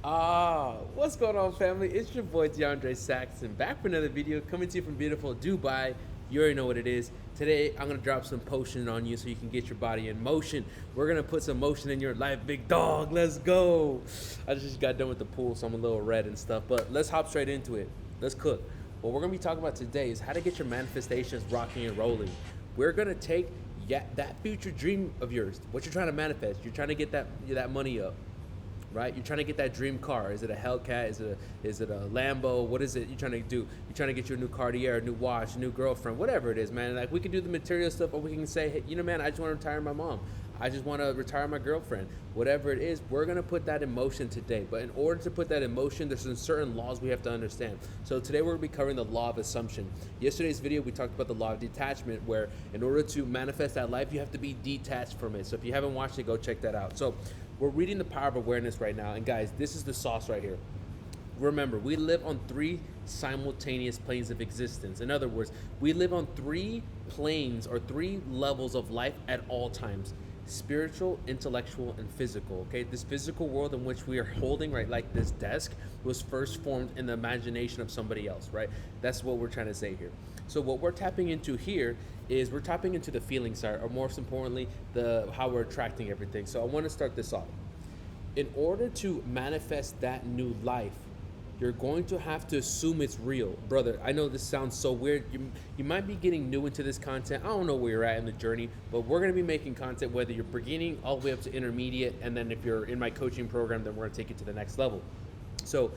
What's going on, family? It's your boy DeAndre Saxon, back for another video, coming to you from beautiful Dubai. You already know what it is. Today, I'm gonna drop some potion on you so you can get your body in motion. We're gonna put some motion in your life, big dog. Let's go. I just got done with the pool, so I'm a little red and stuff. But let's hop straight into it. Let's cook. What we're gonna be talking about today is how to get your manifestations rocking and rolling. We're gonna take that future dream of yours, what you're trying to manifest. You're trying to get that money up, right? You're trying to get that dream car. Is it a Hellcat? Is it a Lambo? What is it you're trying to do? You're trying to get you a new Cartier, a new watch, a new girlfriend, whatever it is, man. Like, we can do the material stuff, or we can say, hey, you know, man, I just want to retire my mom. I just want to retire my girlfriend. Whatever it is, we're going to put that in motion today. But in order to put that in motion, there's some certain laws we have to understand. So today we're going to be covering the law of assumption. Yesterday's video, we talked about the law of detachment, where in order to manifest that life, you have to be detached from it. So if you haven't watched it, go check that out. So we're reading The Power of Awareness right now. And guys, this is the sauce right here. Remember, we live on three simultaneous planes of existence. In other words, we live on three planes or three levels of life at all times: spiritual, intellectual, and physical. Okay, this physical world in which we are holding, right, like this desk, was first formed in the imagination of somebody else, right? That's what we're trying to say here. So what we're tapping into here is we're tapping into the feeling side, or most importantly, the how we're attracting everything. So I want to start this off. In order to manifest that new life, you're going to have to assume it's real. Brother, I know this sounds so weird. You might be getting new into this content. I don't know where you're at in the journey, but we're going to be making content whether you're beginning all the way up to intermediate, and then if you're in my coaching program, then we're going to take it to the next level. So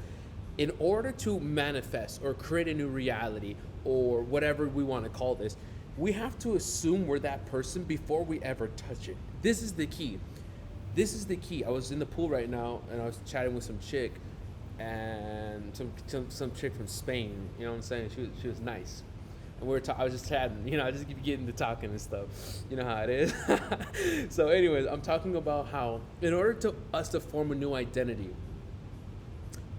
in order to manifest or create a new reality, or whatever we want to call this, we have to assume we're that person before we ever touch it. This is the key. This is the key. I was in the pool right now, and I was chatting with some chick, and some chick from Spain. You know what I'm saying? She was nice, and I was just chatting. You know, I just keep getting to talking and stuff. You know how it is. So, anyways, I'm talking about how in order to us to form a new identity,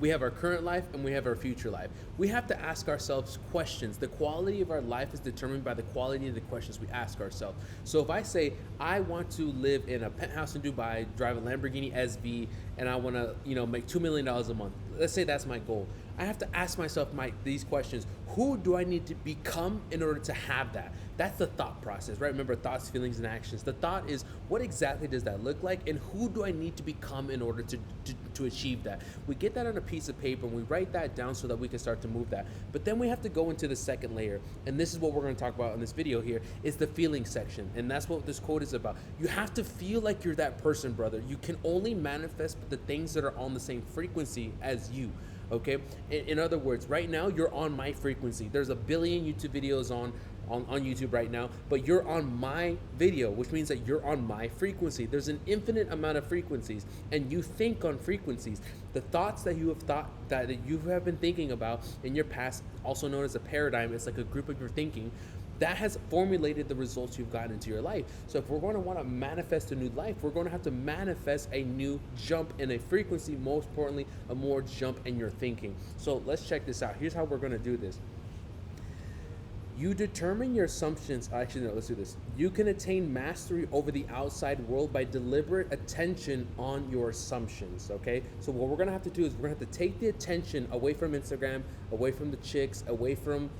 we have our current life and we have our future life. We have to ask ourselves questions. The quality of our life is determined by the quality of the questions we ask ourselves. So if I say I want to live in a penthouse in Dubai, drive a Lamborghini SV, and I want to, make $2 million a month. Let's say that's my goal. I have to ask myself these questions. Who do I need to become in order to have that? That's the thought process, right? Remember, thoughts, feelings, and actions. The thought is, what exactly does that look like, and who do I need to become in order to achieve that? We get that on a piece of paper, and we write that down so that we can start to move that. But then we have to go into the second layer, and this is what we're going to talk about in this video here, is the feeling section, and that's what this quote is about. You have to feel like you're that person, brother. You can only manifest the things that are on the same frequency as you. Okay, in other words, right now you're on my frequency. There's a billion YouTube videos on YouTube right now, but you're on my video, which means that you're on my frequency. There's an infinite amount of frequencies, and you think on frequencies. The thoughts that you have been thinking about in your past, also known as a paradigm, it's like a group of your thinking, that has formulated the results you've gotten into your life. So if we're going to want to manifest a new life, we're going to have to manifest a new jump in a frequency, most importantly, a more jump in your thinking. So let's check this out. Here's how we're going to do this. You determine your assumptions. Actually, no, let's do this. You can attain mastery over the outside world by deliberate attention on your assumptions, okay? So what we're going to have to do is we're going to have to take the attention away from Instagram, away from the chicks, away from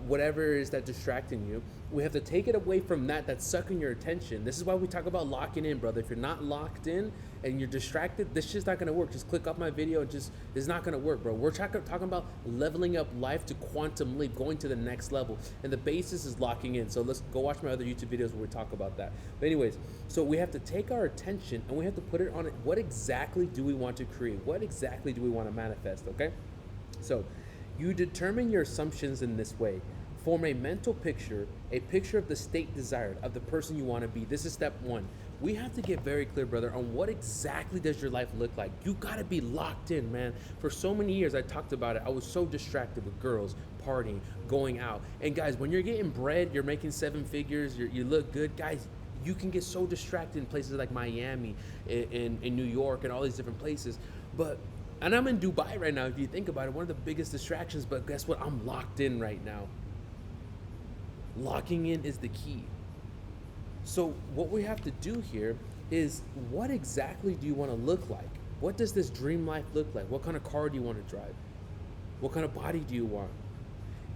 whatever it is that's distracting you. We have to take it away from that's sucking your attention. This is why we talk about locking in, brother. If you're not locked in and you're distracted, this shit's not gonna work. Just click off my video and it's not gonna work, bro. We're talking about leveling up life to quantum leap, going to the next level. And the basis is locking in. So let's go watch my other YouTube videos where we talk about that. But anyways, so we have to take our attention and we have to put it on it. What exactly do we want to create? What exactly do we want to manifest, okay? So you determine your assumptions in this way. Form a mental picture, a picture of the state desired, of the person you want to be. This is step one. We have to get very clear, brother, on what exactly does your life look like. You got to be locked in, man. For so many years, I talked about it. I was so distracted with girls, partying, going out. And guys, when you're getting bread, you're making 7 figures, you look good. Guys, you can get so distracted in places like Miami, in New York, and all these different places. And I'm in Dubai right now, if you think about it, one of the biggest distractions, but guess what? I'm locked in right now. Locking in is the key. So what we have to do here is, what exactly do you want to look like? What does this dream life look like? What kind of car do you want to drive? What kind of body do you want?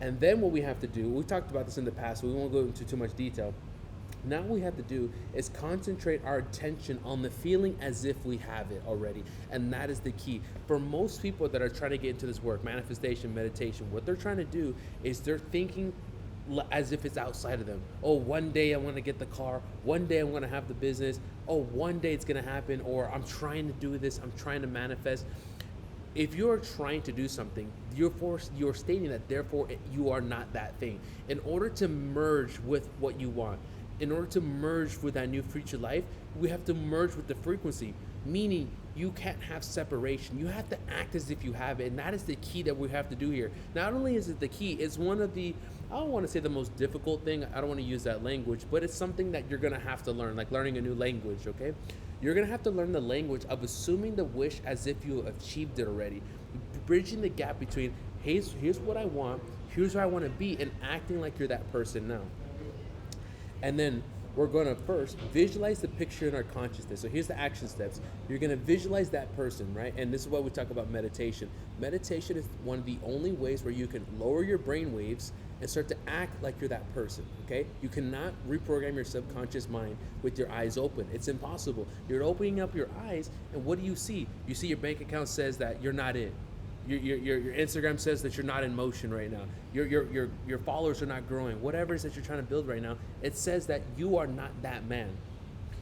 And then what we have to do, we talked about this in the past, so we won't go into too much detail. Now what we have to do is concentrate our attention on the feeling as if we have it already. And that is the key. For most people that are trying to get into this work, manifestation, meditation, what they're trying to do is they're thinking as if it's outside of them. Oh, one day I want to get the car. One day I'm going to have the business. Oh, one day it's going to happen. Or I'm trying to do this. I'm trying to manifest. If you're trying to do something, you're stating that therefore you are not that thing. In order to merge with what you want, in order to merge with that new future life, we have to merge with the frequency, meaning you can't have separation. You have to act as if you have it, and that is the key that we have to do here. Not only is it the key, it's one of the, I don't want to say the most difficult thing, I don't want to use that language, but it's something that you're going to have to learn, like learning a new language, okay? You're going to have to learn the language of assuming the wish as if you achieved it already. Bridging the gap between, here's what I want, here's where I want to be, and acting like you're that person now. And then we're going to first visualize the picture in our consciousness. So here's the action steps. You're going to visualize that person, right? And this is why we talk about meditation. Meditation is one of the only ways where you can lower your brain waves and start to act like you're that person, okay? You cannot reprogram your subconscious mind with your eyes open. It's impossible. You're opening up your eyes, and what do you see? You see your bank account says that you're not it. Your Instagram says that you're not in motion right now. Your followers are not growing. Whatever it is that you're trying to build right now, it says that you are not that man.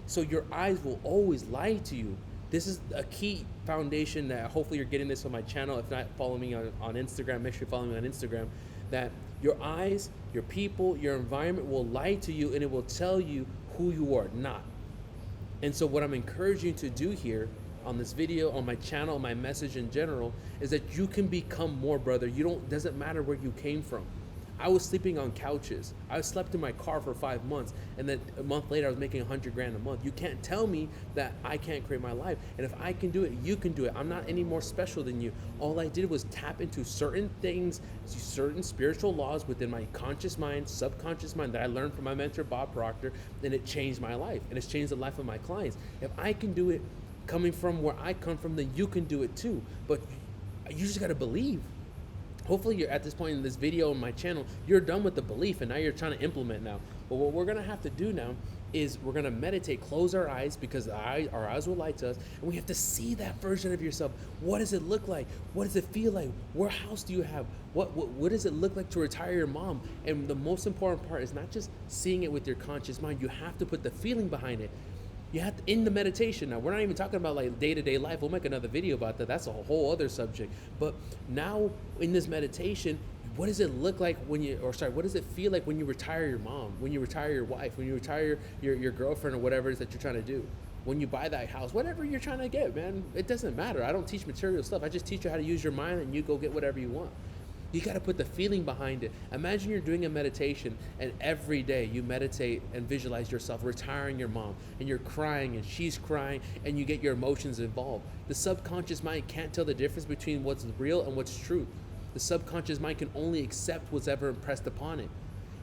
So your eyes will always lie to you. This is a key foundation that hopefully you're getting this on my channel. If not, follow me on Instagram. Make sure you follow me on Instagram. That your eyes, your people, your environment will lie to you, and it will tell you who you are not. And so what I'm encouraging you to do here on this video, on my channel, my message in general, is that you can become more, brother. Doesn't matter where you came from. I was sleeping on couches. I slept in my car for 5 months, and then a month later I was making $100 grand a month. You can't tell me that I can't create my life. And if I can do it, you can do it. I'm not any more special than you. All I did was tap into certain things, certain spiritual laws within my conscious mind, subconscious mind that I learned from my mentor, Bob Proctor, and it changed my life, and it's changed the life of my clients. If I can do it coming from where I come from, then you can do it too. But you just got to believe. Hopefully you're at this point in this video on my channel, you're done with the belief and now you're trying to implement now. But what we're going to have to do now is we're going to meditate, close our eyes, because our eyes will lie to us, and we have to see that version of yourself. What does it look like? What does it feel like? What house do you have? What does it look like to retire your mom? And the most important part is not just seeing it with your conscious mind. You have to put the feeling behind it. You have to, in the meditation. Now, we're not even talking about like day-to-day life. We'll make another video about that. That's a whole other subject. But now in this meditation, what does it look like what does it feel like when you retire your mom, when you retire your wife, when you retire your girlfriend, or whatever it is that you're trying to do? When you buy that house, whatever you're trying to get, man, it doesn't matter. I don't teach material stuff. I just teach you how to use your mind, and you go get whatever you want. You got to put the feeling behind it. Imagine you're doing a meditation, and every day you meditate and visualize yourself retiring your mom, and you're crying and she's crying, and you get your emotions involved. The subconscious mind can't tell the difference between what's real and what's true. The subconscious mind can only accept what's ever impressed upon it.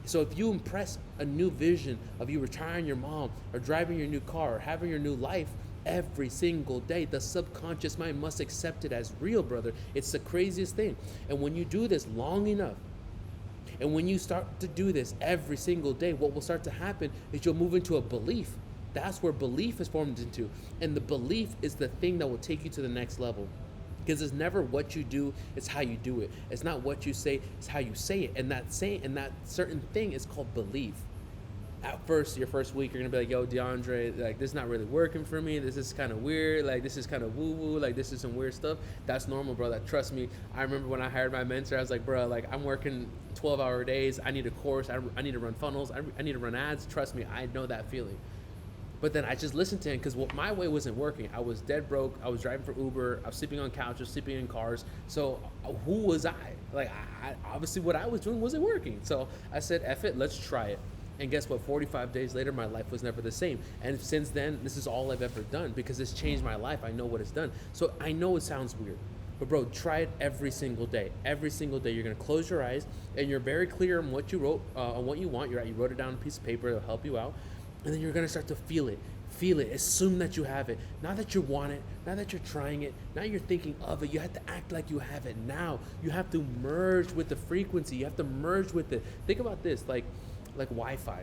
So if you impress a new vision of you retiring your mom, or driving your new car, or having your new life, every single day, the subconscious mind must accept it as real, brother. It's the craziest thing. And when you do this long enough, and when you start to do this every single day, what will start to happen is you'll move into a belief. That's where belief is formed into. And the belief is the thing that will take you to the next level. Because it's never what you do, it's how you do it. It's not what you say, it's how you say it. And that certain thing is called belief. At first, your first week, you're gonna be like, yo, DeAndre, like, this is not really working for me. This is kind of weird. Like, this is kind of woo-woo. Like, this is some weird stuff. That's normal, bro. Like, trust me. I remember when I hired my mentor, I was like, bro, like, I'm working 12-hour days. I need a course. I need to run funnels. I need to run ads. Trust me, I know that feeling. But then I just listened to him, because my way wasn't working. I was dead broke. I was driving for Uber. I was sleeping on couches, sleeping in cars. So who was I? Like, I obviously what I was doing wasn't working. So I said, F it, let's try it. And guess what? 45 days later, my life was never the same. And since then, this is all I've ever done, because it's changed my life. I know what it's done. So I know it sounds weird, but bro, try it every single day. Every single day, you're gonna close your eyes, and you're very clear on what you wrote, on what you want. You wrote it down on a piece of paper. It'll help you out. And then you're gonna start to feel it. Feel it. Assume that you have it. Not that you want it. Not that you're trying it. Now you're thinking of it. You have to act like you have it now. You have to merge with the frequency. You have to merge with it. Think about this, like Wi-Fi.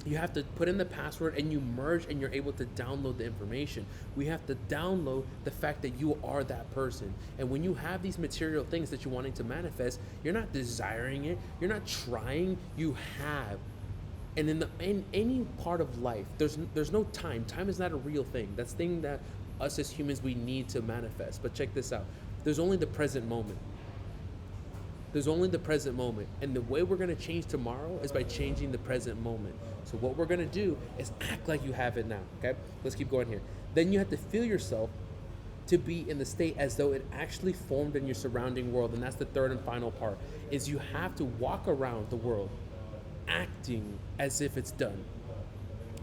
You have to put in the password and you merge and you're able to download the information. We have to download the fact that you are that person. And when you have these material things that you're wanting to manifest, you're not desiring it, you're not trying, you have. And in any part of life, there's no time. Time is not a real thing. That's the thing that us as humans we need to manifest. But check this out. There's only the present moment. There's only the present moment. And the way we're going to change tomorrow is by changing the present moment. So what we're going to do is act like you have it now, okay? Let's keep going here. Then you have to feel yourself to be in the state as though it actually formed in your surrounding world. And that's the third and final part, is you have to walk around the world acting as if it's done.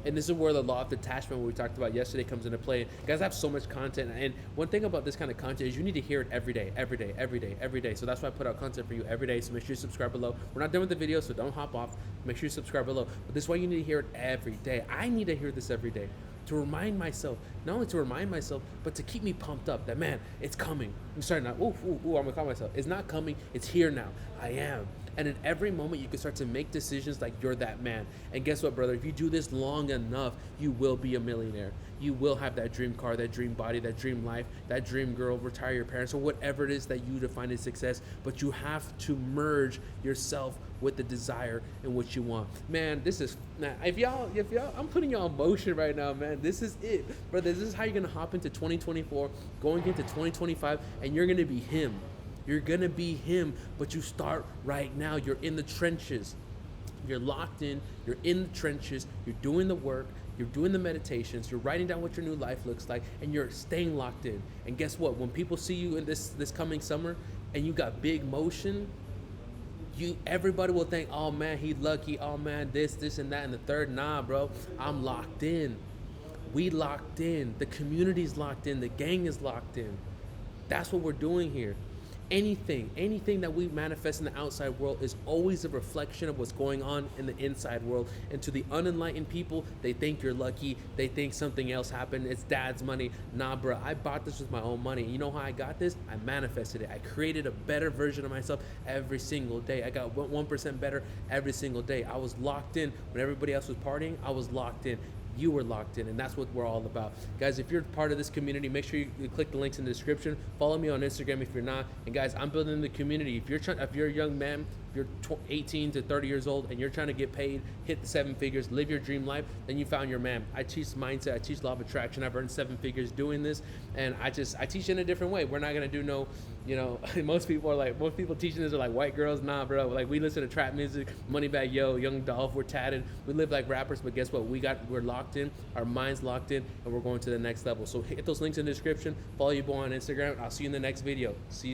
And this is where the law of detachment, what we talked about yesterday, comes into play. Guys, I have so much content. And one thing about this kind of content is you need to hear it every day, every day, every day, every day. So that's why I put out content for you every day. So make sure you subscribe below. We're not done with the video, so don't hop off. Make sure you subscribe below. But this is why you need to hear it every day. I need to hear this every day to remind myself, not only to remind myself, but to keep me pumped up that, man, it's coming. I'm sorry, not, I'm going to call myself. It's not coming. It's here now. I am. And in every moment, you can start to make decisions like you're that man. And guess what, brother? If you do this long enough, you will be a millionaire. You will have that dream car, that dream body, that dream life, that dream girl, retire your parents, or whatever it is that you define as success. But you have to merge yourself with the desire and what you want. Man, this is, man, if y'all, I'm putting y'all in motion right now, man. This is it, brother. This is how you're going to hop into 2024, going into 2025, and you're going to be him. You're gonna be him, but you start right now. You're in the trenches. You're locked in. You're in the trenches. You're doing the work. You're doing the meditations. You're writing down what your new life looks like, and you're staying locked in. And guess what? When people see you in this coming summer, and you got big motion, everybody will think, oh man, he's lucky. Oh man, this, and that, and the third. Nah, bro, I'm locked in. We locked in. The community's locked in. The gang is locked in. That's what we're doing here. Anything that we manifest in the outside world is always a reflection of what's going on in the inside world. And to the unenlightened people, they think you're lucky. They think something else happened. It's dad's money. Nah, bro, I bought this with my own money. You know how I got this? I manifested it. I created a better version of myself every single day. I got 1% better every single day. I was locked in. When everybody else was partying, I was locked in. You were locked in, and that's what we're all about. Guys, if you're part of this community, make sure you click the links in the description. Follow me on Instagram if you're not. And guys, I'm building the community. If you're a young man, if you're 18 to 30 years old, and you're trying to get paid, hit the 7 figures, live your dream life, then you found your man. I teach mindset. I teach law of attraction. I've earned 7 figures doing this, and I teach in a different way. We're not gonna do no, most people teaching this are like white girls. Nah, bro. Like, we listen to trap music, Moneybag Yo, Young Dolph. We're tatted. We live like rappers, but guess what? We're locked in. Our mind's locked in, and we're going to the next level. So hit those links in the description. Follow your boy on Instagram. I'll see you in the next video. See you.